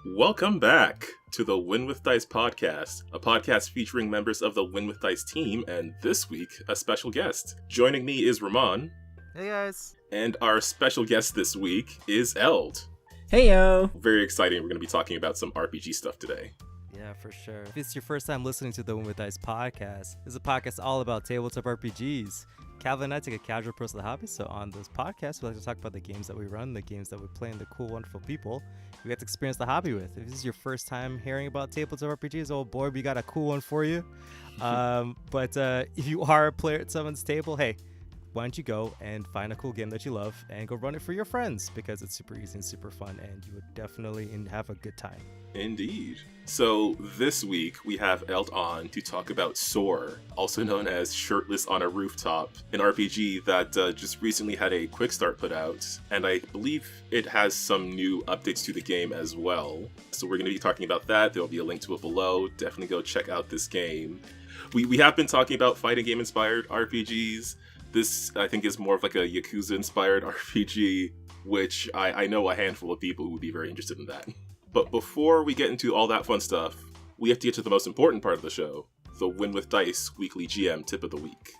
Welcome back to the Win with Dice podcast, a podcast featuring members of the Win with Dice team, and this week, a special guest. Joining me is Ramon. Hey guys. And our special guest this week is Eld. Hey yo. Very exciting. We're going to be talking about some RPG stuff today. Yeah, for sure. If it's your first time listening to the Win with Dice podcast, this is a podcast all about tabletop RPGs. Calvin and I take a casual approach to the hobby, so on this podcast, we like to talk about the games that we run, the games that we play, and the cool, wonderful people we get to experience the hobby with. If this is your first time hearing about tabletop RPGs, oh boy, we got a cool one for you. But if you are a player at someone's table, hey, why don't you go and find a cool game that you love and go run it for your friends, because it's super easy and super fun, and you would definitely have a good time. Indeed. So this week we have Eld on to talk about SOAR, also known as Shirtless on a Rooftop, an RPG that just recently had a quick start put out, and I believe it has some new updates to the game as well. So we're going to be talking about that. There will be a link to it below. Definitely go check out this game. We have been talking about fighting game inspired RPGs. This, I think, is more of like a Yakuza-inspired RPG, which I know a handful of people who would be very interested in that. But before we get into all that fun stuff, we have to get to the most important part of the show, the Win with Dice Weekly GM Tip of the Week.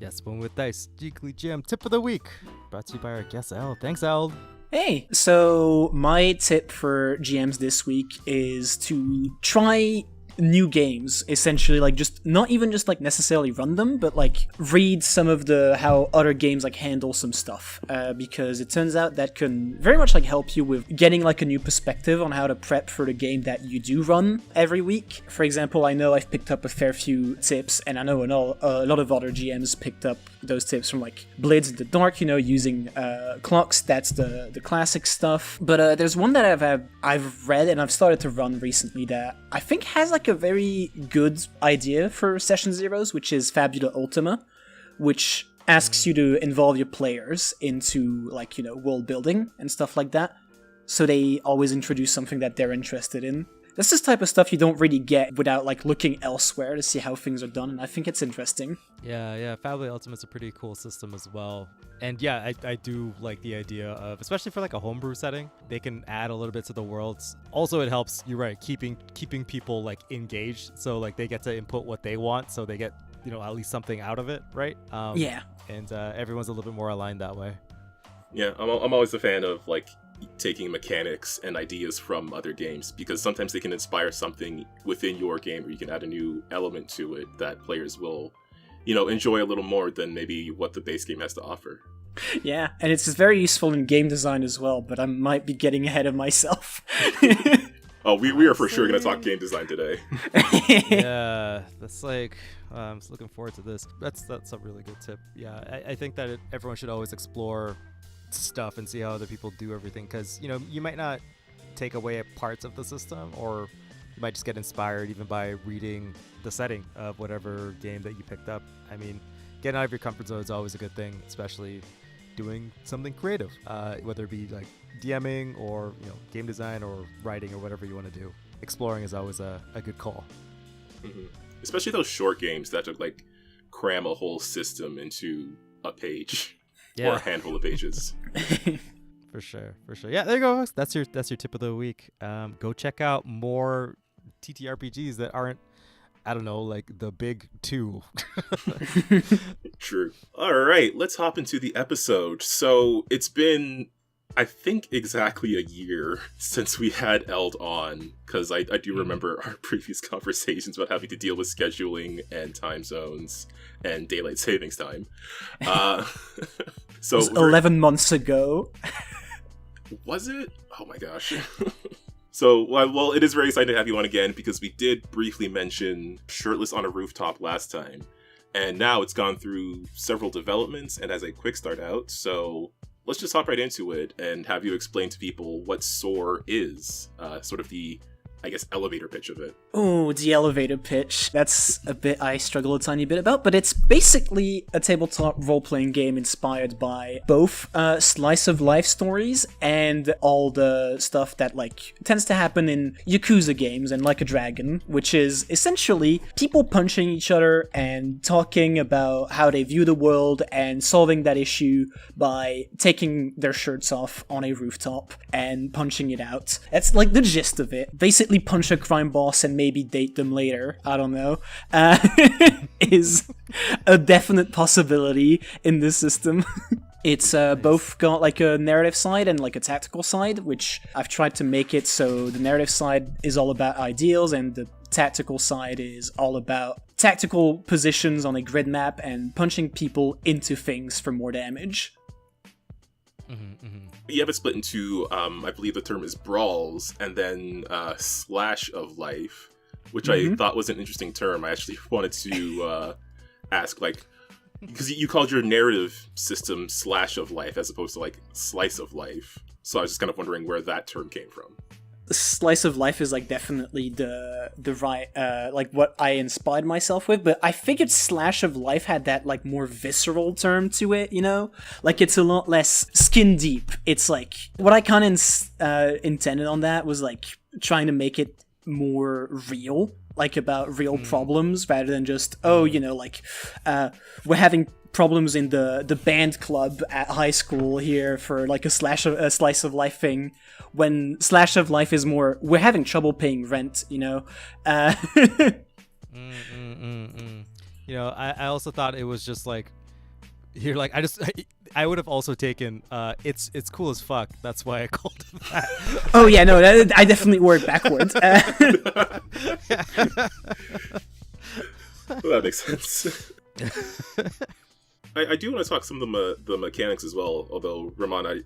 Yes, Win with Dice Weekly GM Tip of the Week, brought to you by our guest, Eld. Thanks, Eld. Hey, so my tip for GMs this week is to try new games, essentially, like just not even just like necessarily run them, but like read some of how other games like handle some stuff, because it turns out that can very much like help you with getting like a new perspective on how to prep for the game that you do run every week. For example, I know I've picked up a fair few tips, and I know a lot of other GMs picked up those tips from like Blades in the Dark, using clocks. That's the classic stuff. But there's one that I've read and I've started to run recently that I think has like a very good idea for session zeros, which is Fabula Ultima, which asks you to involve your players into like, world building and stuff like that. So they always introduce something that they're interested in. That's this type of stuff you don't really get without like looking elsewhere to see how things are done, and I think it's interesting. Yeah, Fabula Ultimate's a pretty cool system as well. And yeah, I do like the idea of, especially for like a homebrew setting, they can add a little bit to the worlds. Also, it helps, you're right, keeping people like engaged, so like they get to input what they want, so they get, at least something out of it, right? Yeah. And everyone's a little bit more aligned that way. Yeah, I'm always a fan of like taking mechanics and ideas from other games, because sometimes they can inspire something within your game, or you can add a new element to it that players will, enjoy a little more than maybe what the base game has to offer. Yeah, and it's very useful in game design as well, but I might be getting ahead of myself. Oh, we are for sure going to talk game design today. Yeah, that's like, I'm just looking forward to this. That's a really good tip. Yeah, I think that everyone should always explore stuff and see how other people do everything, because you might not take away parts of the system, or you might just get inspired even by reading the setting of whatever game that you picked up. I mean, getting out of your comfort zone is always a good thing, especially doing something creative, whether it be like DMing or game design or writing or whatever you want to do. Exploring is always a good call. Mm-hmm. Especially those short games that just like cram a whole system into a page. Yeah. Or a handful of pages. For sure. Yeah, there you go. That's your tip of the week. Go check out more TTRPGs that aren't, I don't know, like the big two. True. All right, let's hop into the episode. So it's been, I think, exactly a year since we had Eld on, because I do remember our previous conversations about having to deal with scheduling and time zones and daylight savings time. So it was 11 months ago. Was it? Oh my gosh. So, well, it is very exciting to have you on again, because we did briefly mention Shirtless on a Rooftop last time, and now it's gone through several developments and has a quick start out, so let's just hop right into it and have you explain to people what SOAR is, sort of the I guess, elevator pitch of it. Oh, the elevator pitch. That's a bit I struggle a tiny bit about, but it's basically a tabletop role-playing game inspired by both slice of life stories and all the stuff that like tends to happen in Yakuza games and Like a Dragon, which is essentially people punching each other and talking about how they view the world and solving that issue by taking their shirts off on a rooftop and punching it out. That's like the gist of it. Basically punch a crime boss and maybe date them later. I don't know. Is a definite possibility in this system. It's both got like a narrative side and like a tactical side, which I've tried to make it so the narrative side is all about ideals and the tactical side is all about tactical positions on a grid map and punching people into things for more damage. You have it split into, I believe the term is brawls, and then slash of life, which I thought was an interesting term. I actually wanted to ask, like, because you called your narrative system slash of life as opposed to like slice of life. So I was just kind of wondering where that term came from. Slice of life is like definitely the right like what I inspired myself with, but I figured slash of life had that like more visceral term to it, you know, like it's a lot less skin deep. It's like what I kind of intended on that was like trying to make it more real, like about real problems rather than just you know, like we're having problems in the band club at high school here for like a slice of life thing, when slash of life is more we're having trouble paying rent, you know. You know, I also thought it was just like here, like I would have also taken it's cool as fuck. That's why I called it that. Oh yeah, no, I definitely worked backwards. Well, that makes sense. I do want to talk some of the mechanics as well. Although Ramon,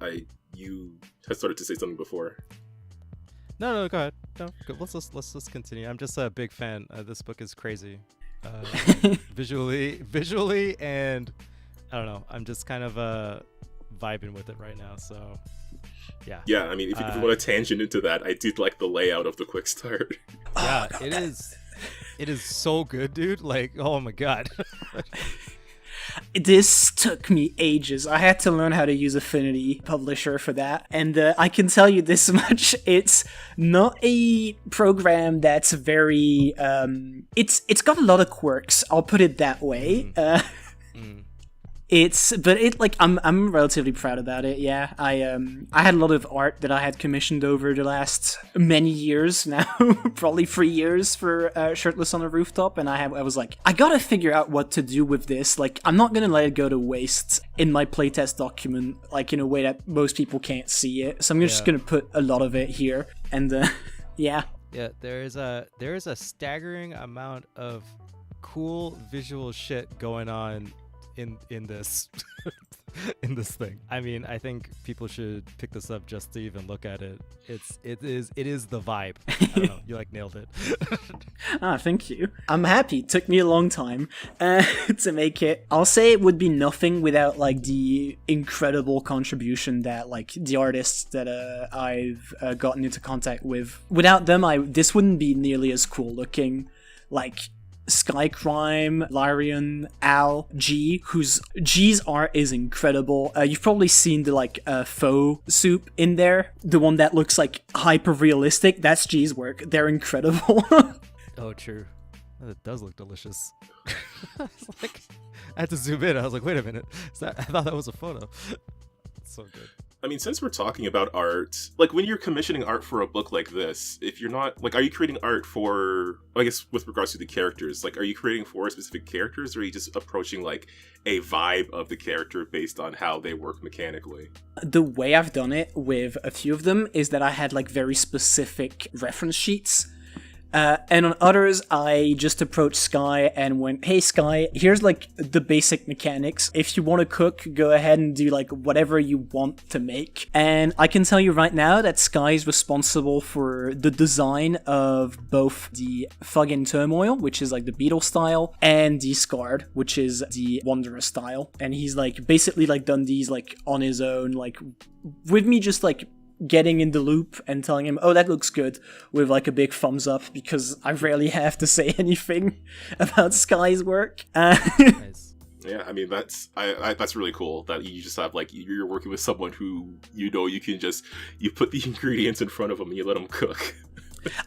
you had started to say something before. No, go ahead. No, go. Let's just continue. I'm just a big fan. This book is crazy, visually, and I don't know. I'm just kind of vibing with it right now. So, yeah. Yeah, I mean, if you want to tangent into that, I did like the layout of the quick start. Yeah, it is so good, dude. Like, oh my god. This took me ages. I had to learn how to use Affinity Publisher for that. And I can tell you this much. It's not a program that's very... It's got a lot of quirks. I'll put it that way. I'm relatively proud about it. Yeah, I had a lot of art that I had commissioned over the last many years now, probably 3 years for Shirtless on a Rooftop, and I was like, I gotta figure out what to do with this. Like, I'm not gonna let it go to waste in my playtest document, like in a way that most people can't see it. So I'm just gonna put a lot of it here, and yeah. Yeah, there is a staggering amount of cool visual shit going on in this in this thing. I mean, I think people should pick this up just to even look at it. It is the vibe. I don't know, you like nailed it. Thank you. I'm happy. It took me a long time to make it. I'll say it would be nothing without like the incredible contribution that like the artists that I've gotten into contact with. Without them, this wouldn't be nearly as cool looking. Like Sky Crime, Lyrian, Al, G, whose G's art is incredible. You've probably seen the like faux soup in there, the one that looks like hyper realistic. That's G's work. They're incredible. Oh, true. It does look delicious. It's like, I had to zoom in. I was like, wait a minute. I thought that was a photo. It's so good. I mean, since we're talking about art, like when you're commissioning art for a book like this, if you're not, like, are you creating art for, I guess with regards to the characters, like, are you creating for specific characters, or are you just approaching, like, a vibe of the character based on how they work mechanically? The way I've done it with a few of them is that I had, like, very specific reference sheets. And on others, I just approached Sky and went, hey Sky, here's like the basic mechanics. If you want to cook, go ahead and do like whatever you want to make. And I can tell you right now that Sky is responsible for the design of both the Fog and Turmoil, which is like the Beetle style, and the Scarred, which is the Wanderer style. And he's like basically like done these like on his own, like with me just like getting in the loop and telling him, oh, that looks good, with like a big thumbs up, because I rarely have to say anything about Sky's work. Nice. Yeah, I mean that's really cool that you just have like you're working with someone who you can just you put the ingredients in front of them and you let them cook.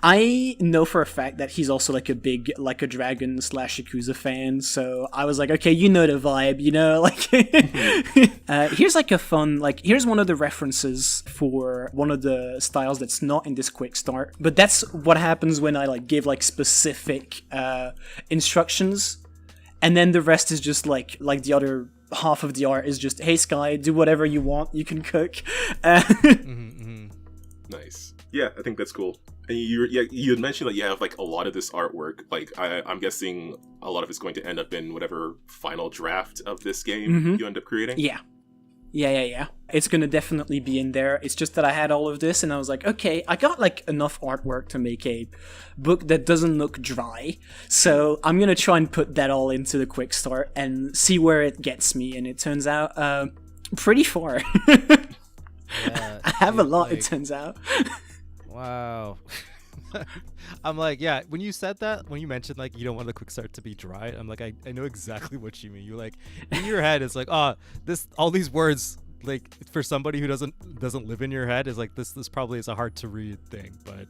I know for a fact that he's also like a big like a Dragon / Yakuza fan, so I was like, okay, you know the vibe, you know, like here's like a fun like here's one of the references for one of the styles that's not in this quick start, but that's what happens when I like give like specific instructions. And then the rest is just like the other half of the art is just, hey Sky, do whatever you want, you can cook. Nice. Yeah, I think that's cool. And you had mentioned that you have like a lot of this artwork. Like I'm guessing a lot of it's going to end up in whatever final draft of this game you end up creating. Yeah. It's gonna definitely be in there. It's just that I had all of this and I was like, okay, I got like enough artwork to make a book that doesn't look dry. So I'm gonna try and put that all into the quick start and see where it gets me. And it turns out pretty far. Yeah, I have a lot, like, it turns out. Wow. I'm like, yeah, when you said that, when you mentioned like you don't want the quick start to be dry, I'm like, I know exactly what you mean. You're like, in your head it's like, all these words, like for somebody who doesn't live in your head, is like this probably is a hard to read thing, but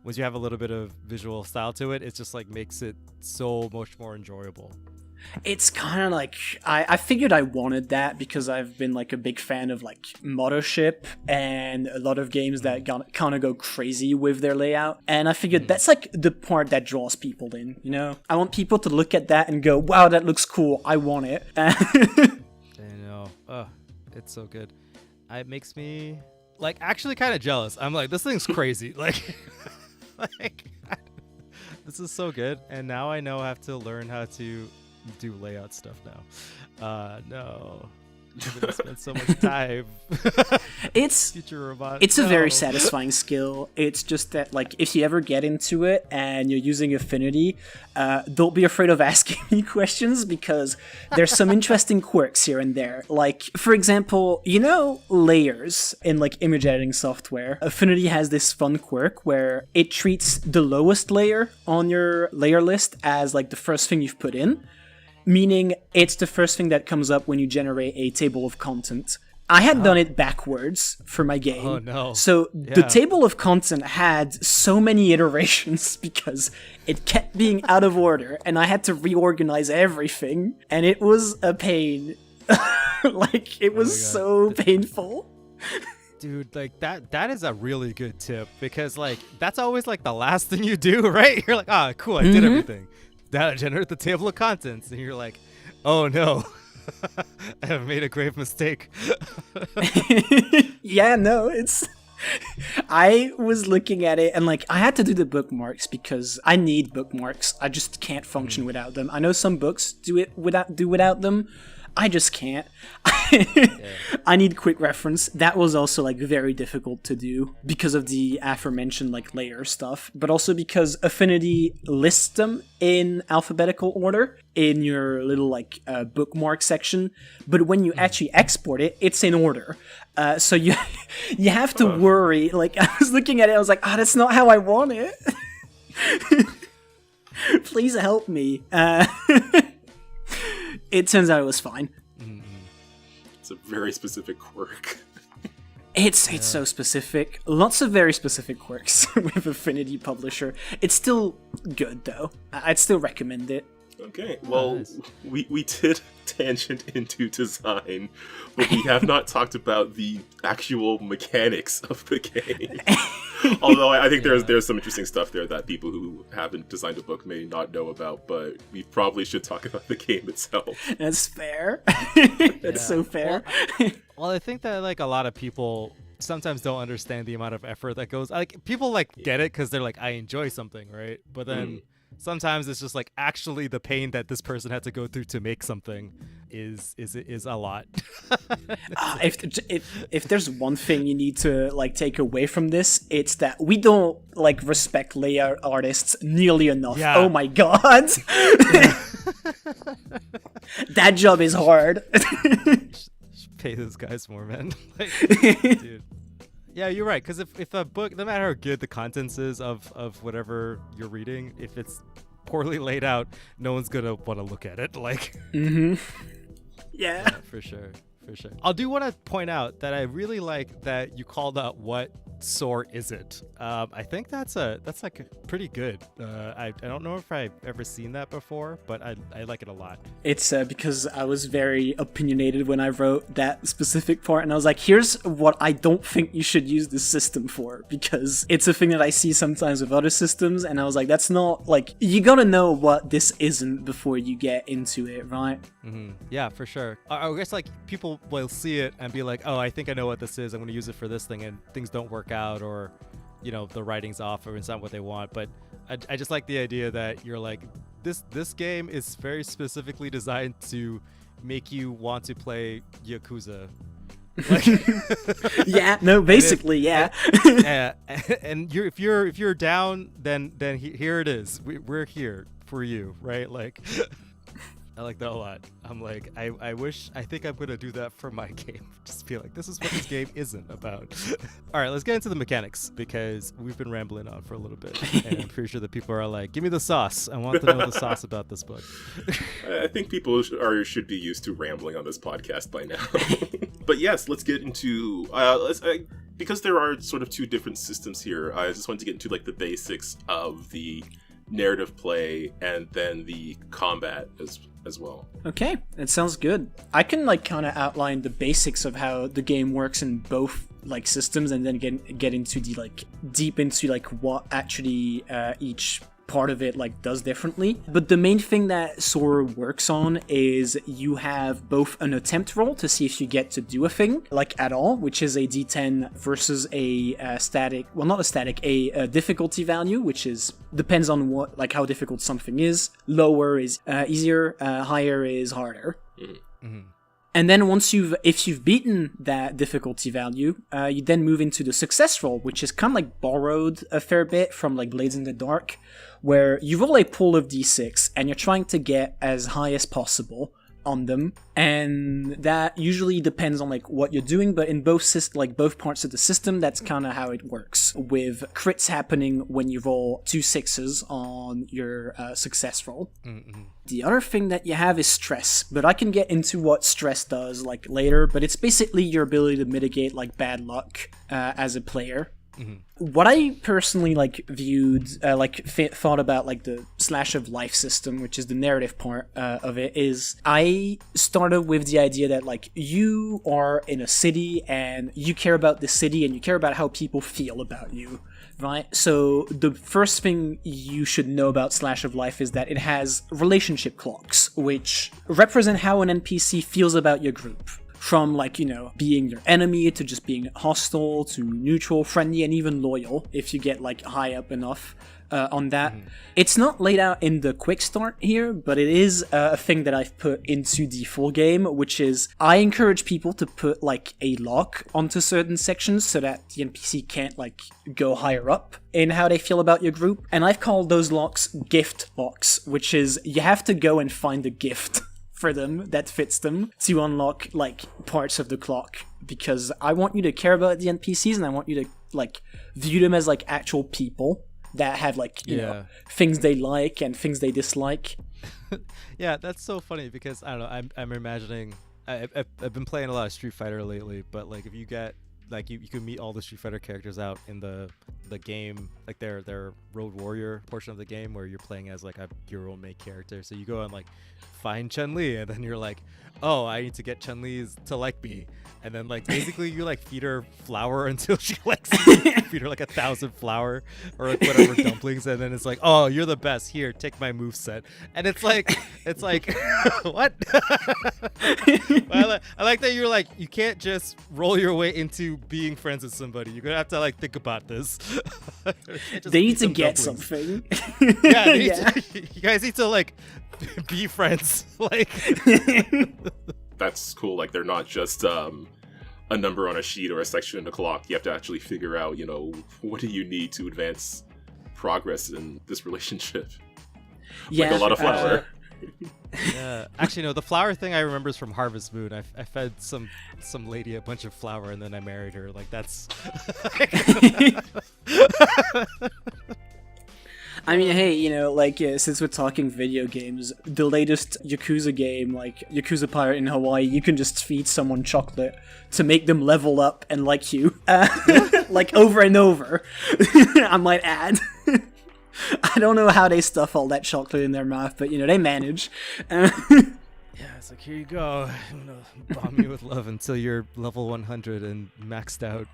once you have a little bit of visual style to it, it just like makes it so much more enjoyable. It's kind of like I figured I wanted that because I've been like a big fan of like Mothership and a lot of games that kind of go crazy with their layout, and I figured that's like the part that draws people in, you know? I want people to look at that and go, wow, that looks cool, I want it. I know. It's so good. It makes me like actually kind of jealous. I'm like, this thing's crazy. like this is so good, and now I know I have to learn how to do layout stuff now. No. I'm gonna spend so much time. It's a very satisfying skill. It's just that like if you ever get into it and you're using Affinity, don't be afraid of asking me questions, because there's some interesting quirks here and there. Like for example, you know, layers in like image editing software. Affinity has this fun quirk where it treats the lowest layer on your layer list as like the first thing you've put in, meaning it's the first thing that comes up when you generate a table of content. I had done it backwards for my game. Oh no. So the table of content had so many iterations because it kept being out of order and I had to reorganize everything, and it was a pain. Like it was so painful. Dude, like that is a really good tip, because like that's always like the last thing you do, right? You're like, cool, I did everything. That generate the table of contents, and you're like, oh no. I have made a grave mistake. Yeah, no, it's I was looking at it and like I had to do the bookmarks because I need bookmarks. I just can't function without them. I know some books do without them. I just can't. I need quick reference. That was also like very difficult to do because of the aforementioned like layer stuff, but also because Affinity lists them in alphabetical order in your little like bookmark section. But when you actually export it, it's in order. So you have to worry. Like I was looking at it, I was like, that's not how I want it. Please help me. It turns out it was fine. It's a very specific quirk. It's so specific. Lots of very specific quirks with Affinity Publisher. It's still good though. I'd still recommend it. Okay, well, nice. we did tangent into design, but we have not talked about the actual mechanics of the game. Although I think there's some interesting stuff there that people who haven't designed a book may not know about, but we probably should talk about the game itself. That's fair. That's so fair. Well, I think that like a lot of people sometimes don't understand the amount of effort that goes. Like people like get it because they're like, I enjoy something, right? But then sometimes it's just like actually the pain that this person had to go through to make something is a lot. If there's one thing you need to like take away from this, it's that we don't like respect layout artists nearly enough. Yeah. Oh my god. That job is hard. Should pay those guys more, man. Like, dude. Yeah, you're right. Because if a book, no matter how good the contents is of whatever you're reading, if it's poorly laid out, no one's gonna want to look at it. Like, Yeah. for sure. I do want to point out that I really like that you called out what SOAR isn't. I think that's like pretty good. I don't know if I've ever seen that before, but I like it a lot. It's because I was very opinionated when I wrote that specific part, and I was like, here's what I don't think you should use this system for, because it's a thing that I see sometimes with other systems, and I was like, that's not, like, you gotta know what this isn't before you get into it, right? Mm-hmm. Yeah, for sure. I guess, like, people will see it and be like, oh, I think I know what this is, I'm gonna use it for this thing, and things don't work out, or, you know, the writing's off, or it's not what they want. But I just like the idea that you're like, this game is very specifically designed to make you want to play Yakuza. Like, yeah, no, basically, yeah. And if you're down, then here it is. We're here for you, right? Like, I like that a lot. I'm like, I think I'm gonna do that for my game. Just feel like this is what this game isn't about. All right, let's get into the mechanics, because we've been rambling on for a little bit, and I'm pretty sure that people are like, give me the sauce. I want to know the sauce about this book. I think people should be used to rambling on this podcast by now. But yes, let's get into because there are sort of two different systems here. I just wanted to get into like the basics of the narrative play and then the combat as well. Okay, that sounds good. I can like kind of outline the basics of how the game works in both like systems, and then get into the like deep into like what actually each part of it like does differently. But the main thing that SOAR works on is you have both an attempt roll to see if you get to do a thing like at all, which is a d10 versus a difficulty value, which is depends on what, like how difficult something is. Lower is easier, higher is harder. Mm-hmm. And then if you've beaten that difficulty value, you then move into the success roll, which is kind of like borrowed a fair bit from like Blades in the Dark, where you roll a pool of d6 and you're trying to get as high as possible on them, and that usually depends on like what you're doing, but in both parts of the system, that's kind of how it works, with crits happening when you roll 2 6s on your success roll. Mm-hmm. The other thing that you have is stress, but I can get into what stress does like later, but it's basically your ability to mitigate like bad luck as a player. Mm-hmm. What I personally like viewed, thought about like the slash of life system, which is the narrative part of it, is I started with the idea that like you are in a city and you care about the city and you care about how people feel about you, right? So the first thing you should know about slash of life is that it has relationship clocks, which represent how an NPC feels about your group. From like, you know, being your enemy to just being hostile to neutral, friendly, and even loyal if you get like high up enough on that. Mm-hmm. It's not laid out in the quick start here, but it is a thing that I've put into the full game, which is I encourage people to put like a lock onto certain sections so that the NPC can't like go higher up in how they feel about your group. And I've called those locks gift locks, which is you have to go and find a gift for them that fits them to unlock like parts of the clock, because I want you to care about the NPCs and I want you to like view them as like actual people that have like you know things they like and things they dislike. Yeah, that's so funny, because I don't know, I'm imagining I've been playing a lot of Street Fighter lately, but like if you get like you can meet all the Street Fighter characters out in the game, like their Road Warrior portion of the game, where you're playing as like your own main character. So you go and like find Chun-Li, and then you're like, oh, I need to get Chun-Li to like me, and then like basically you like feed her flour until she likes you. Feed her like 1,000 flour or like whatever dumplings, and then it's like, oh, you're the best, here, take my moveset. And it's like what? I like that you're like, you can't just roll your way into being friends with somebody. You're gonna have to like think about this. They need to get something. Yeah, you guys need to like be friends. Like that's cool. Like they're not just a number on a sheet or a section in the clock. You have to actually figure out, you know, what do you need to advance progress in this relationship. Yeah, like a lot of flour. Yeah. Actually, no. The flower thing I remember is from Harvest Moon. I fed some lady a bunch of flour and then I married her. Like that's. I mean, hey, you know, like, since we're talking video games, the latest Yakuza game, like Yakuza Pirate in Hawaii, you can just feed someone chocolate to make them level up and like you. Like, over and over, I might add. I don't know how they stuff all that chocolate in their mouth, but, you know, they manage. Yeah, it's like, here you go. I'm going to bomb you with love until you're level 100 and maxed out.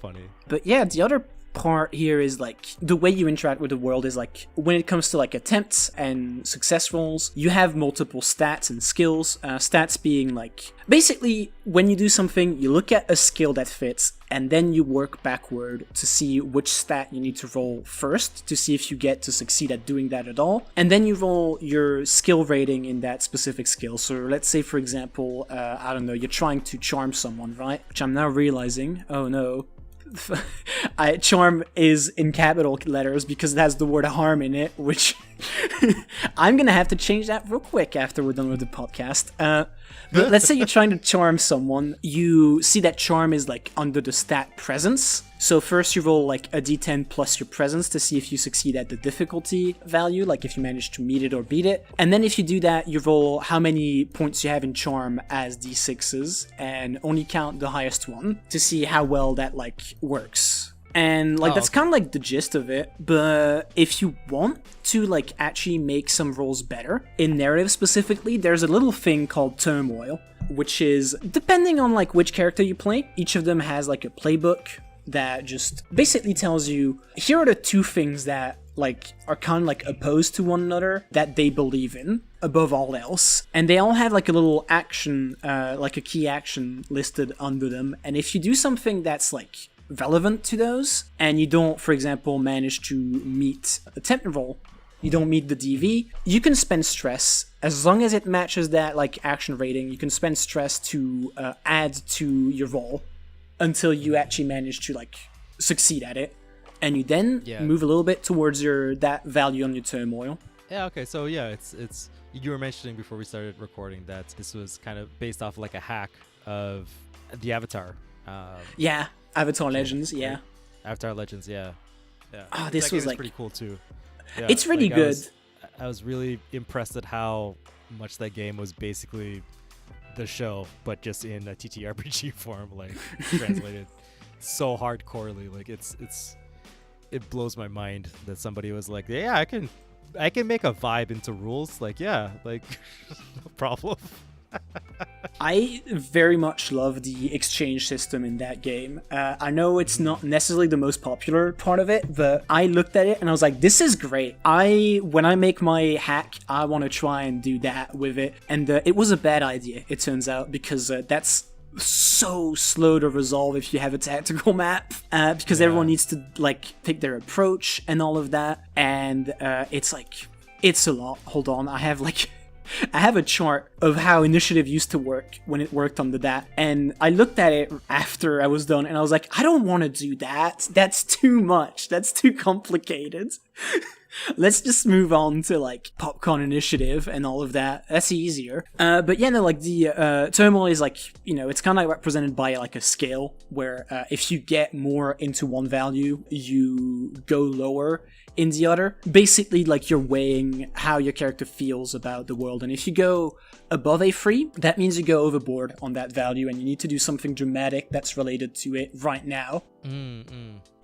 Funny. But yeah, the other part here is like the way you interact with the world is like when it comes to like attempts and success rolls, you have multiple stats and skills. Stats being like basically when you do something, you look at a skill that fits and then you work backward to see which stat you need to roll first to see if you get to succeed at doing that at all. And then you roll your skill rating in that specific skill. So let's say, for example, I don't know, you're trying to charm someone, right? Which I'm now realizing, oh no, charm is in capital letters because it has the word harm in it, which I'm gonna have to change that real quick after we're done with the podcast. But let's say you're trying to charm someone, you see that charm is like under the stat presence. So first you roll like a d10 plus your presence to see if you succeed at the difficulty value, like if you manage to meet it or beat it. And then if you do that, you roll how many points you have in charm as d6s and only count the highest one to see how well that like works. And like that's kind of like the gist of it. But if you want to like actually make some rolls better in narrative specifically, there's a little thing called turmoil, which is depending on like which character you play, each of them has like a playbook that just basically tells you here are the two things that like are kind of like opposed to one another that they believe in above all else, and they all have like a little action, like a key action listed under them. And if you do something that's like relevant to those and you don't, for example, manage to meet a temp roll, you don't meet the DV, you can spend stress as long as it matches that like action rating. You can spend stress to add to your roll until you actually manage to like succeed at it, and you then move a little bit towards that value on your turmoil. Yeah, okay, so yeah, it's you were mentioning before we started recording that this was kind of based off like a hack of the Avatar. Avatar Legends, Avatar Legends, yeah. This was like pretty cool too. Yeah, it's really like, good. I was really impressed at how much that game was basically the show, but just in a TTRPG form, like translated so hardcorely. Like it blows my mind that somebody was like, yeah, I can make a vibe into rules. Like, yeah, like no problem. I very much love the exchange system in that game. I know it's not necessarily the most popular part of it, but I looked at it and I was like, this is great. When I make my hack, I want to try and do that with it. And it was a bad idea, it turns out, because that's so slow to resolve if you have a tactical map, because everyone needs to like pick their approach and all of that. And it's a lot. Hold on, I have a chart of how initiative used to work when it worked under that, and I looked at it after I was done and I was like, I don't want to do that. That's too much. That's too complicated. Let's just move on to like popcorn initiative and all of that. That's easier. But yeah, no, like the turmoil is like, you know, it's kind of like represented by like a scale where if you get more into one value, you go lower in the other. Basically, like you're weighing how your character feels about the world, and if you go above a 3, that means you go overboard on that value and you need to do something dramatic that's related to it right now.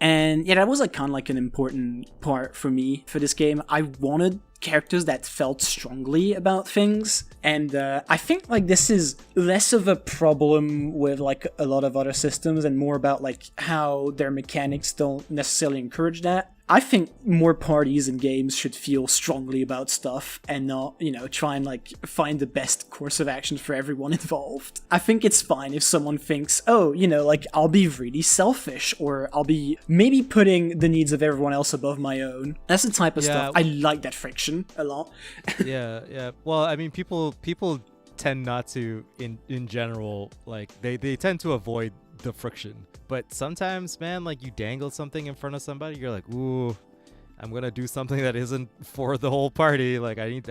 And yeah, that was like kind of like an important part for me for this game. I wanted characters that felt strongly about things, and I think like this is less of a problem with like a lot of other systems and more about like how their mechanics don't necessarily encourage that. I think more parties and games should feel strongly about stuff and not, you know, try and like find the best course of action for everyone involved. I think it's fine if someone thinks, oh, you know, like I'll be really selfish, or I'll be maybe putting the needs of everyone else above my own. That's the type of stuff. I like that friction a lot. yeah. Well, I mean, people tend not to, in general, like they tend to avoid the friction. But sometimes, man, like you dangle something in front of somebody, you're like, ooh, I'm gonna do something that isn't for the whole party. Like I need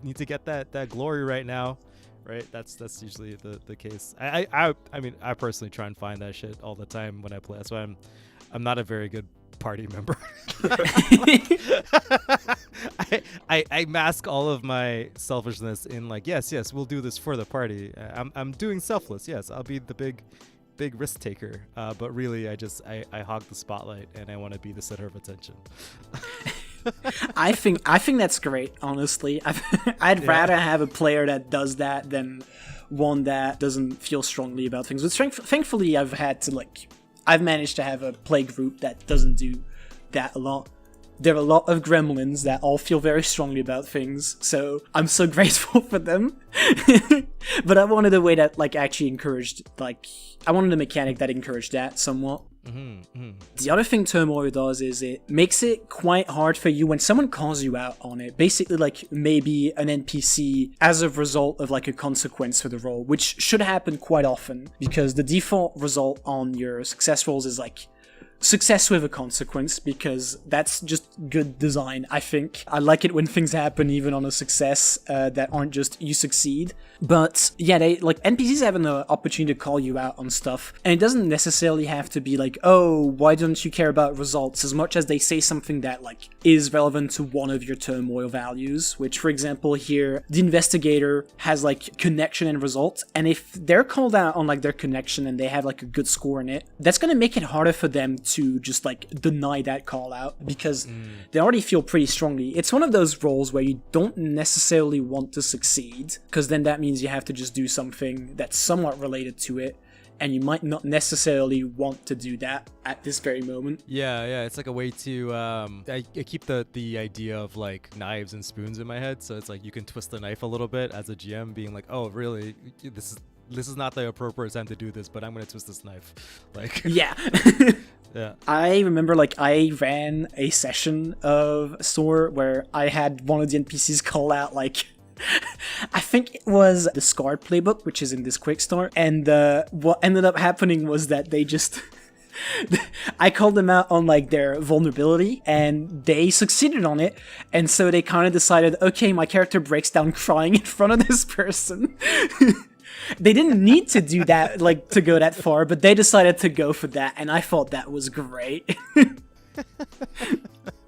need to get that glory right now, right? That's usually the case. I mean, I personally try and find that shit all the time when I play. That's why I'm not a very good party member. I mask all of my selfishness in like, yes, we'll do this for the party. I'm doing selfless. Yes, I'll be the big risk taker. But really, I hog the spotlight and I want to be the center of attention. I think that's great. Honestly, I'd rather have a player that does that than one that doesn't feel strongly about things. But thankfully, I've managed to have a play group that doesn't do that a lot. There are a lot of gremlins that all feel very strongly about things, so I'm so grateful for them. But I wanted a way that actually encouraged, I wanted a mechanic that encouraged that somewhat. The other thing Turmoil does is it makes it quite hard for you when someone calls you out on it. Basically, maybe an NPC as a result of a consequence for the roll, which should happen quite often because the default result on your success rolls is success with a consequence, because that's just good design, I think. I like it when things happen even on a success that aren't just you succeed. But yeah, they NPCs have an opportunity to call you out on stuff, and it doesn't necessarily have to be oh, why don't you care about results, as much as they say something that is relevant to one of your turmoil values, which for example here, the investigator has connection and results, and if they're called out on their connection and they have a good score in it, that's going to make it harder for them to just deny that call out, because they already feel pretty strongly. It's one of those roles where you don't necessarily want to succeed, because then that means you have to just do something that's somewhat related to it, and you might not necessarily want to do that at this very moment. Yeah, it's a way to I keep the idea of knives and spoons in my head, so it's you can twist the knife a little bit as a GM, being oh really, this is not the appropriate time to do this, but I'm gonna twist this knife. Yeah. Yeah. I remember I ran a session of SOAR where I had one of the NPCs call out I think it was the Scarred playbook, which is in this quick start, and what ended up happening was that they just I called them out on their vulnerability, and they succeeded on it, and so they kind of decided, okay, my character breaks down crying in front of this person. They didn't need to do that, to go that far, but they decided to go for that, and I thought that was great. That's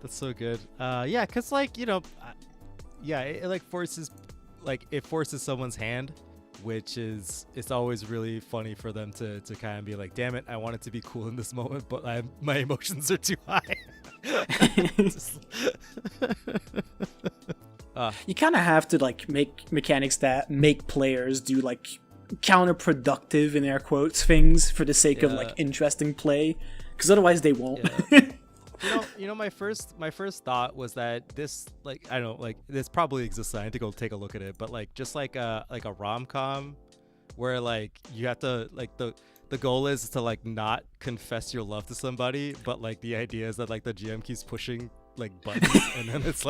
so good. Yeah, because it forces someone's hand, which is, it's always really funny for them to kind of be damn it, I want it to be cool in this moment, but my emotions are too high. You kind of have to make mechanics that make players do counterproductive, in air quotes, things for the sake of interesting play, because otherwise they won't. Yeah. My first thought was that this I don't know, this probably exists. I need to go take a look at it, but just a rom-com where you have to the goal is to not confess your love to somebody, but the idea is that the GM keeps pushing buttons, and then it's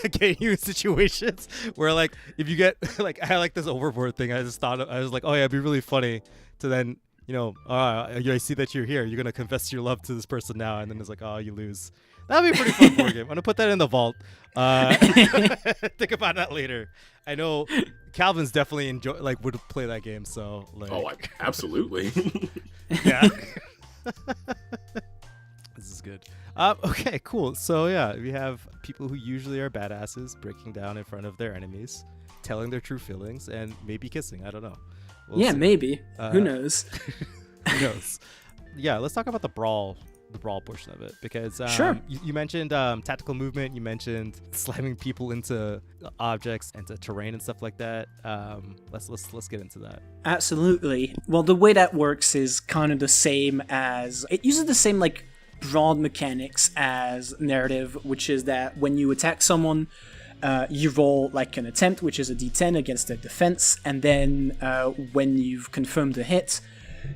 getting you in situations where if you get I this overboard thing. I was oh yeah, it'd be really funny to then I see that you're here, you're gonna confess your love to this person now, and then it's oh, you lose. That'd be a pretty fun board game. I'm gonna put that in the vault. Think about that later. I know Calvin's definitely would play that game, so absolutely. Yeah. This is good. Okay, cool. So yeah, we have people who usually are badasses breaking down in front of their enemies, telling their true feelings, and maybe kissing. I don't know. We'll see. Maybe. Who knows? Who knows? Yeah, let's talk about the brawl portion of it, because sure. You mentioned tactical movement. You mentioned slamming people into objects, into terrain and stuff like that. Let's get into that. Absolutely. Well, the way that works is kind of the same as it uses the same broad mechanics as narrative, which is that when you attack someone, you roll an attempt, which is a d10 against their defense, and then when you've confirmed the hit,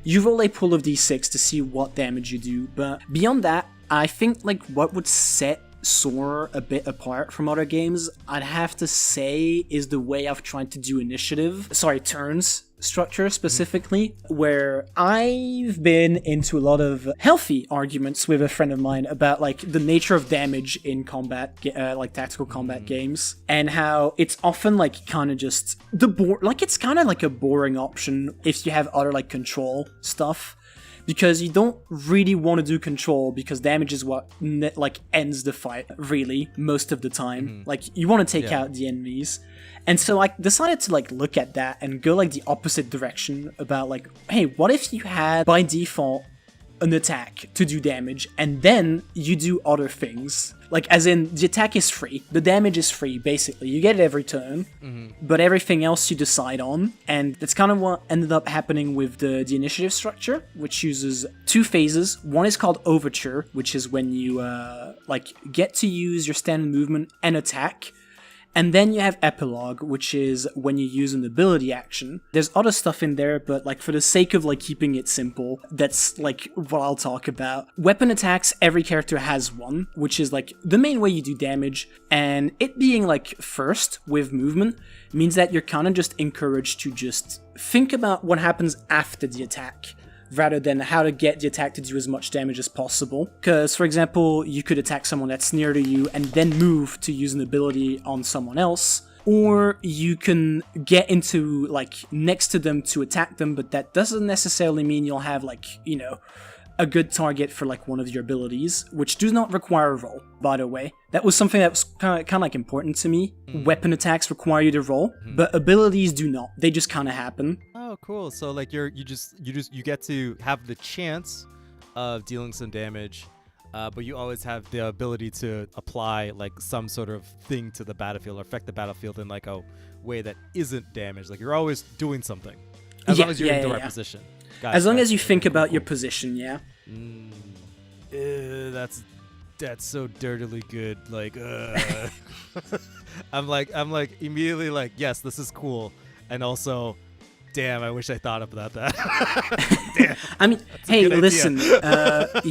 you roll a pool of d6 to see what damage you do. But beyond that, I think what would set SOAR a bit apart from other games, I'd have to say, is the way I've tried to do turns. structure specifically, where I've been into a lot of healthy arguments with a friend of mine about like the nature of damage in combat, like tactical combat games, and how it's often like kind of just it's kind of like a boring option if you have other like control stuff. Because you don't really want to do control, because damage is what like ends the fight, really, most of the time. Like, you want to take out the enemies. And so I decided to like look at that and go like the opposite direction about like, hey, what if you had by default an attack to do damage, and then you do other things? Like, as in, the attack is free, the damage is free, basically. You get it every turn, but everything else you decide on. And that's kind of what ended up happening with the initiative structure, which uses 2 phases. One is called Overture, which is when you like get to use your standard movement and attack. And then you have Epilogue, which is when you use an ability action. There's other stuff in there, but like for the sake of like keeping it simple, that's like what I'll talk about. Weapon attacks, every character has one, which is like the main way you do damage. And it being like first with movement means that you're kind of just encouraged to just think about what happens after the attack, rather than how to get the attack to do as much damage as possible. Because, for example, you could attack someone that's near to you and then move to use an ability on someone else, or you can get into, like, next to them to attack them, but that doesn't necessarily mean you'll have, like, you know, a good target for like one of your abilities, which do not require a roll, by the way. That was something that was kind of like important to me. Weapon attacks require you to roll, but abilities do not. They just kind of happen. Oh, cool. So like you get to have the chance of dealing some damage, but you always have the ability to apply like some sort of thing to the battlefield or affect the battlefield in like a way that isn't damage. Like you're always doing something as long as you're in the right position. As long as you think about your position, yeah. That's so dirtily good. Like, I'm like immediately like, yes, this is cool, and also, damn, I wish I thought about that. Damn. I mean, hey, listen,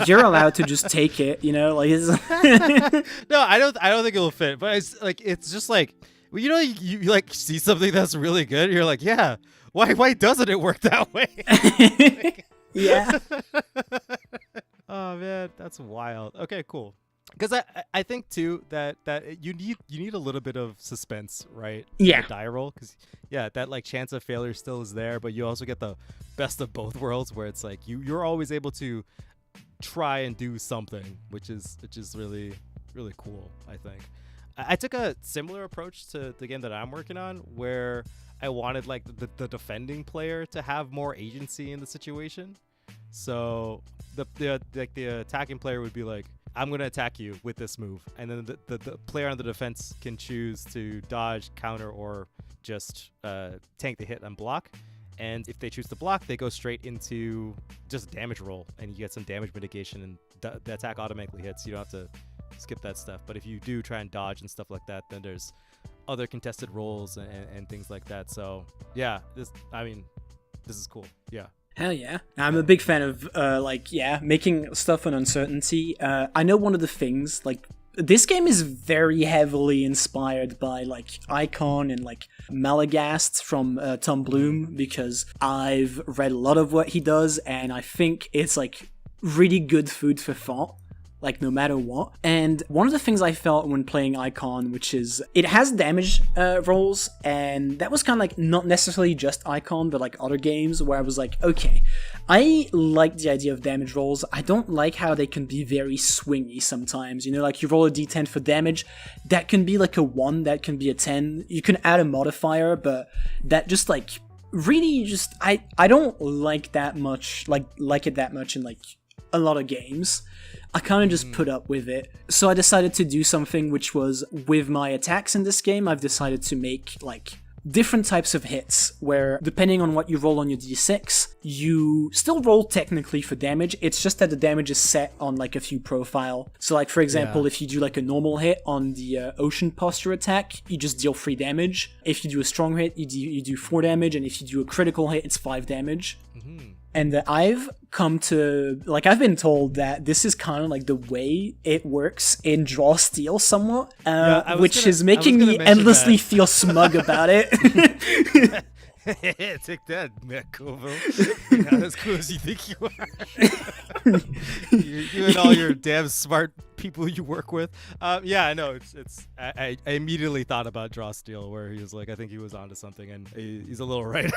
you're allowed to just take it, you know, like. It's No, I don't think it'll fit. But it's just like, well, you know, you like see something that's really good, you're like, yeah. Why doesn't it work that way? Yeah. Oh man, that's wild. Okay, cool. Because I think too that you need a little bit of suspense, right? Yeah. The die roll, because that like chance of failure still is there, but you also get the best of both worlds, where it's like you're always able to try and do something, which is really really cool. I think I took a similar approach to the game that I'm working on, where I wanted like the defending player to have more agency in the situation. So the attacking player would be like, I'm gonna attack you with this move, and then the player on the defense can choose to dodge, counter, or just tank the hit and block. And if they choose to block, they go straight into just damage roll, and you get some damage mitigation, and the attack automatically hits. You don't have to skip that stuff. But if you do try and dodge and stuff like that, then there's other contested rolls and things like that. So yeah, this is cool. Yeah. Hell yeah. I'm a big fan of making stuff on uncertainty. I know one of the things, like, this game is very heavily inspired by like Icon and like Malagast from Tom Bloom, because I've read a lot of what he does, and I think it's like really good food for thought, like no matter what. And one of the things I felt when playing Icon, which is it has damage rolls, and that was kind of like not necessarily just Icon, but like other games, where I was like, okay, I like the idea of damage rolls. I don't like how they can be very swingy sometimes, you know, like you roll a d10 for damage, that can be like a 1, that can be a 10, you can add a modifier, but that just like really just I don't like that much, like it that much in like a lot of games. I kind of just put up with it. So I decided to do something, which was, with my attacks in this game, I've decided to make like different types of hits, where depending on what you roll on your d6, you still roll technically for damage. It's just that the damage is set on like a few profile. So like, for example, if you do like a normal hit on the ocean posture attack, you just deal 3 damage. If you do a strong hit, you do 4 damage. And if you do a critical hit, it's 5 damage. And I've come to, like, I've been told that this is kind of like the way it works in Draw Steel somewhat, which is making me endlessly feel smug about it. Take that, Matt Colville. You're not as cool as you think you are. you and all your damn smart people you work with. Yeah, I know. I immediately thought about Draw Steel, where he was like, I think he was onto something, and he's a little right.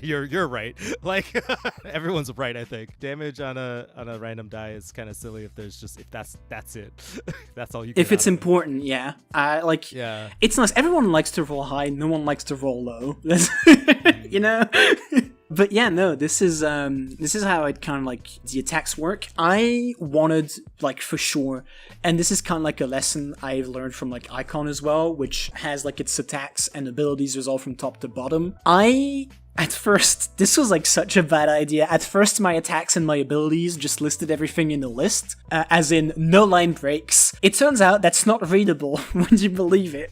You're right. Like everyone's right. I think damage on a random die is kind of silly if that's it. That's all you. If it's important, yeah. Yeah. It's nice. Everyone likes to roll high. No one likes to roll low. You know. But yeah, no, this is how it kind of like the attacks work. I wanted, like, for sure, and this is kind of like a lesson I've learned from like Icon as well, which has like its attacks and abilities resolved from top to bottom. At first, this was like such a bad idea. At first, my attacks and my abilities just listed everything in the list, as in no line breaks. It turns out that's not readable. Would you believe it?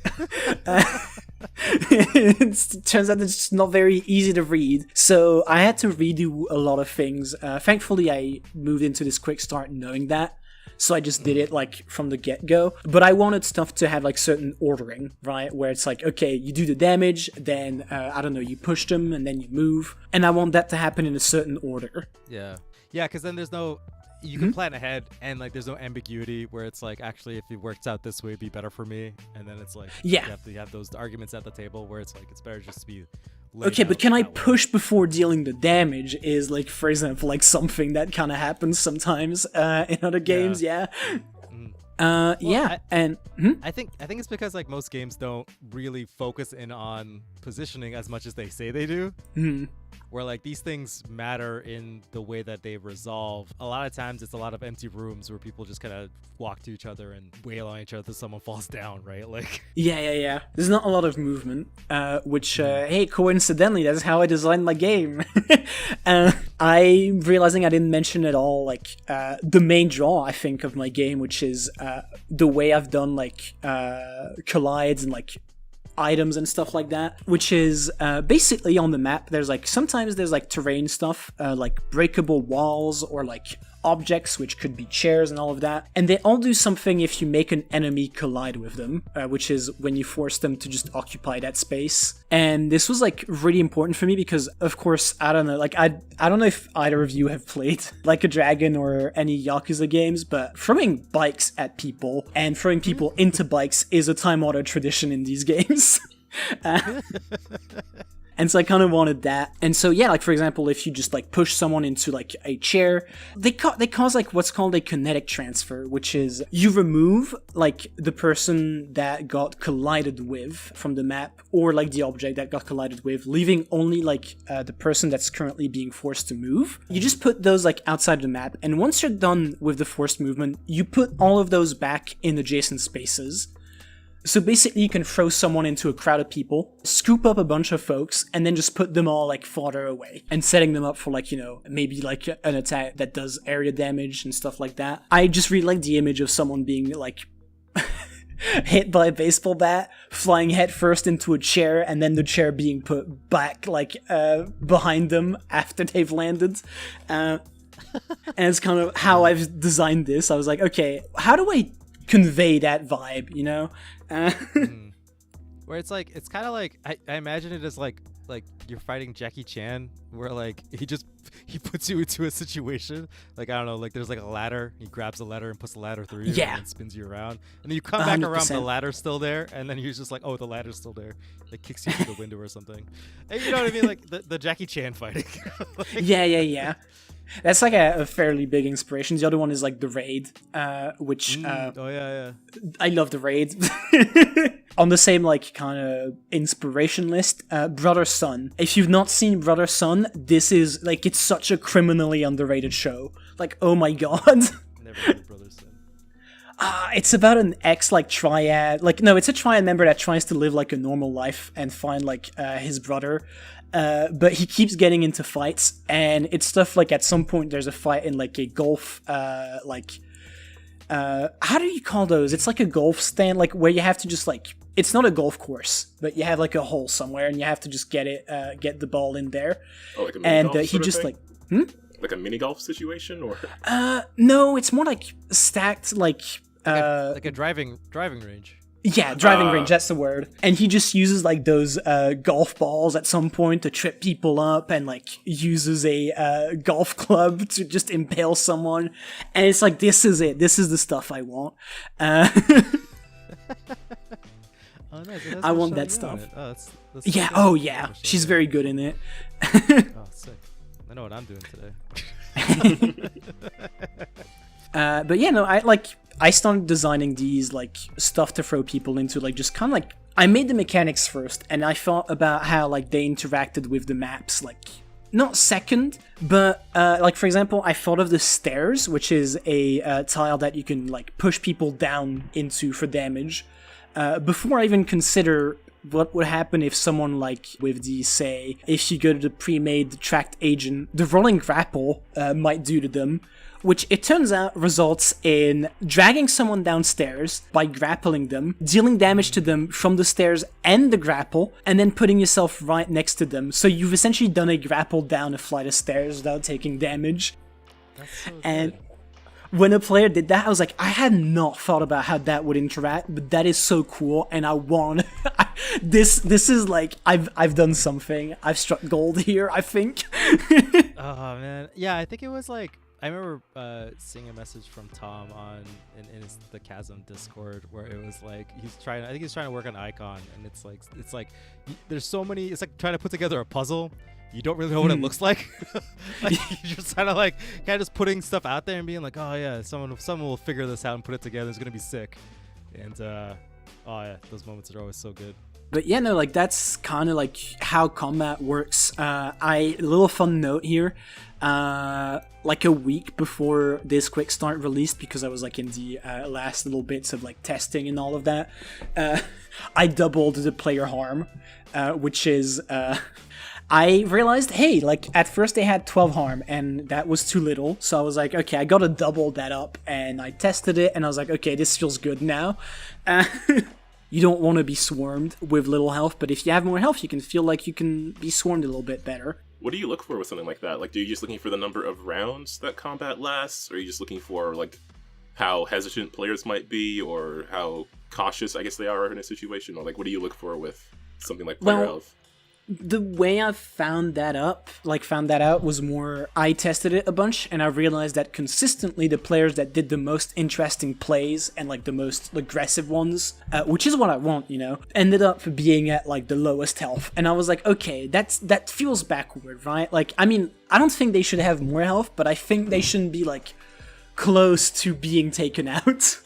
It turns out it's not very easy to read, so I had to redo a lot of things. Thankfully, I moved into this quick start knowing that, so I just did it like from the get-go. But I wanted stuff to have like certain ordering, right? Where it's like, okay, you do the damage, then I don't know, you push them, and then you move, and I want that to happen in a certain order. Yeah, because then there's no. You can plan ahead, and like there's no ambiguity where it's like, actually, if it works out this way, it'd be better for me. And then it's like, yeah, you have those arguments at the table where it's like it's better just to be. Okay, but can I push before dealing the damage? Is like, for example, like something that kind of happens sometimes in other games. Yeah. Yeah, I think it's because like most games don't really focus in on positioning as much as they say they do. Where like these things matter in the way that they resolve. A lot of times it's a lot of empty rooms where people just kind of walk to each other and wail on each other till someone falls down, right? Like yeah. There's not a lot of movement, which hey, coincidentally, that's how I designed my game. I'm realizing I didn't mention at all like the main draw, I think, of my game, which is the way I've done like collides and like items and stuff like that, which is basically on the map there's like sometimes there's like terrain stuff, like breakable walls or like objects, which could be chairs and all of that, and they all do something if you make an enemy collide with them, which is when you force them to just occupy that space. And this was like really important for me because, of course, I don't know, like I don't know if either of you have played Like a Dragon or any Yakuza games, but throwing bikes at people and throwing people into bikes is a time-honored tradition in these games. And so I kind of wanted that. And so, yeah, like, for example, if you just, like, push someone into, like, a chair, they cause, like, what's called a kinetic transfer, which is you remove, like, the person that got collided with from the map, or, like, the object that got collided with, leaving only, like, the person that's currently being forced to move. You just put those, like, outside the map, and once you're done with the forced movement, you put all of those back in adjacent spaces. So basically you can throw someone into a crowd of people, scoop up a bunch of folks, and then just put them all like farther away and setting them up for like, you know, maybe like an attack that does area damage and stuff like that. I just really like the image of someone being like hit by a baseball bat, flying headfirst into a chair, and then the chair being put back like behind them after they've landed. And it's kind of how I've designed this. I was like, okay, how do I convey that vibe, you know? Where it's like, it's kind of like, I imagine it as like you're fighting Jackie Chan, where like he puts you into a situation, like, I don't know, like there's like a ladder, he grabs the ladder and puts the ladder through you, and then spins you around, and then you come back 100%. Around, the ladder's still there, and then you're just like, oh, the ladder's still there, like kicks you through the window or something. And you know what I mean, like the Jackie Chan fighting. Like, yeah. That's like a fairly big inspiration. The other one is like The Raid, which oh yeah, I love The Raid. On the same like kind of inspiration list, Brother Sun. If you've not seen Brother Sun, this is like, it's such a criminally underrated show. Like, oh my god. Never heard of Brother Sun. It's about an ex like triad. Like, no, it's a triad member that tries to live like a normal life and find like his brother. But he keeps getting into fights, and it's stuff like at some point there's a fight in like a golf, how do you call those? It's like a golf stand, like where you have to just like, it's not a golf course, but you have like a hole somewhere and you have to just get the ball in there. Oh, like a mini golf he just thing? Like a mini golf situation, or? No, it's more like stacked, like a driving range. Yeah, driving range, that's the word. And he just uses like those golf balls at some point to trip people up, and like uses a golf club to just impale someone. And it's like, this is it. This is the stuff I want. Oh, nice. It has I no want that Shiny stuff. on it. Oh, that's Yeah, so oh good. yeah. Shiny. She's very good in it. Oh, sick. I know what I'm doing today. But yeah, no, I started designing these like stuff to throw people into, like just kind of like, I made the mechanics first, and I thought about how like they interacted with the maps, like not second, but like for example, I thought of the stairs, which is a tile that you can like push people down into for damage, before I even consider what would happen if someone like with the, say, if you go to the pre-made tracked agent, the rolling grapple might do to them, which it turns out results in dragging someone downstairs by grappling them, dealing damage to them from the stairs and the grapple, and then putting yourself right next to them. So you've essentially done a grapple down a flight of stairs without taking damage. That's so And good. when a player did that, I was like, I had not thought about how that would interact, but that is so cool, and I want this is like, I've done something. I've struck gold here, I think. Oh man, yeah. I think it was like, I remember seeing a message from Tom in the Chasm Discord where it was like I think he's trying to work on Icon, and it's like there's so many. It's like trying to put together a puzzle. You don't really know what it looks like. Like you're just kind of just putting stuff out there and being like, oh yeah, someone will figure this out and put it together. It's gonna be sick. And oh yeah, those moments are always so good. But yeah, no, like that's kind of like how combat works. A little fun note here. Like a week before this quick start released, because I was like in the last little bits of like testing and all of that, I doubled the player harm, which is I realized, hey, like at first they had 12 harm and that was too little, so I was like, okay, I gotta double that up, and I tested it and I was like, okay, this feels good now. You don't want to be swarmed with little health, but if you have more health, you can feel like you can be swarmed a little bit better. What do you look for with something like that? Like, are you just looking for the number of rounds that combat lasts? Or are you just looking for, like, how hesitant players might be, or how cautious, I guess, they are in a situation? Or, like, what do you look for with something like player health? The way I found that out was more, I tested it a bunch, and I realized that consistently the players that did the most interesting plays and like the most aggressive ones, which is what I want, you know, ended up being at like the lowest health. And I was like, okay, that feels backward, right? Like, I mean, I don't think they should have more health, but I think they shouldn't be like close to being taken out.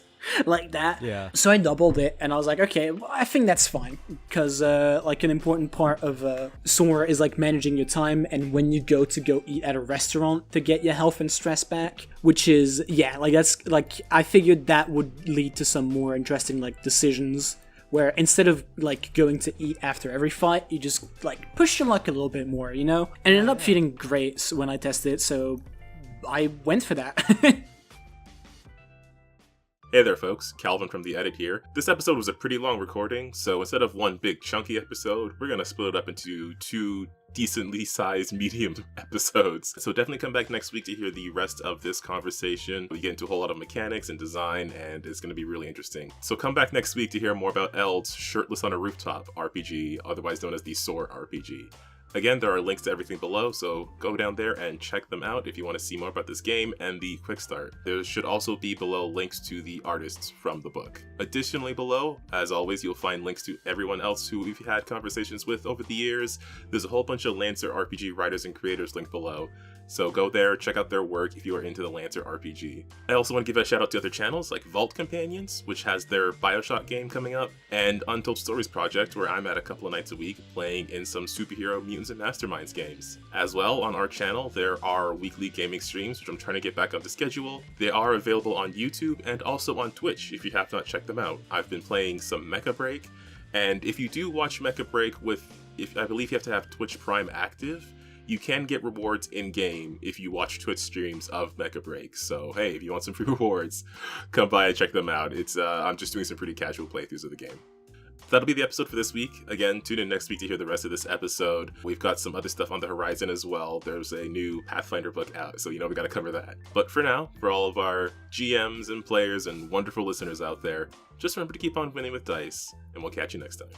Like that. Yeah. So I doubled it, and I was like, okay, well, I think that's fine, because like an important part of SOAR is like managing your time and when you go eat at a restaurant to get your health and stress back, which is, yeah, like that's like, I figured that would lead to some more interesting like decisions where instead of like going to eat after every fight, you just like push your luck a little bit more, you know? And it ended up feeling great when I tested it, so I went for that. Hey there folks, Calvin from The Edit here. This episode was a pretty long recording, so instead of one big chunky episode, we're gonna split it up into two decently sized medium episodes. So definitely come back next week to hear the rest of this conversation. We get into a whole lot of mechanics and design, and it's gonna be really interesting. So come back next week to hear more about Eld's Shirtless on a Rooftop RPG, otherwise known as the SOAR RPG. Again, there are links to everything below, so go down there and check them out if you want to see more about this game and the quick start. There should also be below links to the artists from the book. Additionally below, as always, you'll find links to everyone else who we've had conversations with over the years. There's a whole bunch of Lancer RPG writers and creators linked below. So go there, check out their work if you are into the Lancer RPG. I also want to give a shout out to other channels like Vault Companions, which has their Bioshock game coming up, and Untold Stories Project, where I'm at a couple of nights a week playing in some superhero mutants and masterminds games. As well, on our channel, there are weekly gaming streams, which I'm trying to get back on the schedule. They are available on YouTube and also on Twitch if you have not checked them out. I've been playing some Mecha Break, and if you do watch Mecha Break I believe you have to have Twitch Prime active, you can get rewards in-game if you watch Twitch streams of Mecha Break. So hey, if you want some free rewards, come by and check them out. I'm just doing some pretty casual playthroughs of the game. that'll be the episode for this week. Again, tune in next week to hear the rest of this episode. We've got some other stuff on the horizon as well. There's a new Pathfinder book out, so we got to cover that. But for now, for all of our GMs and players and wonderful listeners out there, just remember to keep on winning with dice, and we'll catch you next time.